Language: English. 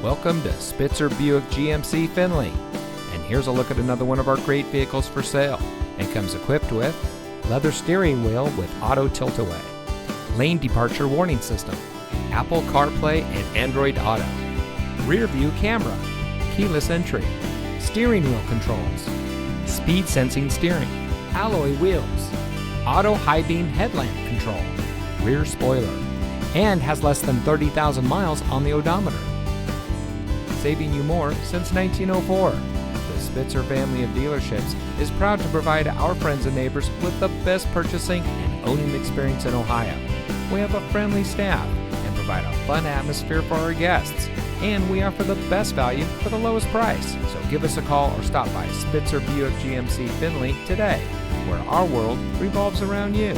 Welcome to Spitzer Buick GMC Findlay. And here's a look at another one of our great vehicles for sale. It comes equipped with leather steering wheel with auto tilt-away, lane departure warning system, Apple CarPlay and Android Auto, rear view camera, keyless entry, steering wheel controls, speed sensing steering, alloy wheels, auto high beam headlamp control, rear spoiler, and has less than 30,000 miles on the odometer. Saving you more since 1904. The Spitzer family of dealerships is proud to provide our friends and neighbors with the best purchasing and owning experience in Ohio. We have a friendly staff and provide a fun atmosphere for our guests. And we offer the best value for the lowest price. So give us a call or stop by Spitzer Buick GMC Findlay today, where our world revolves around you.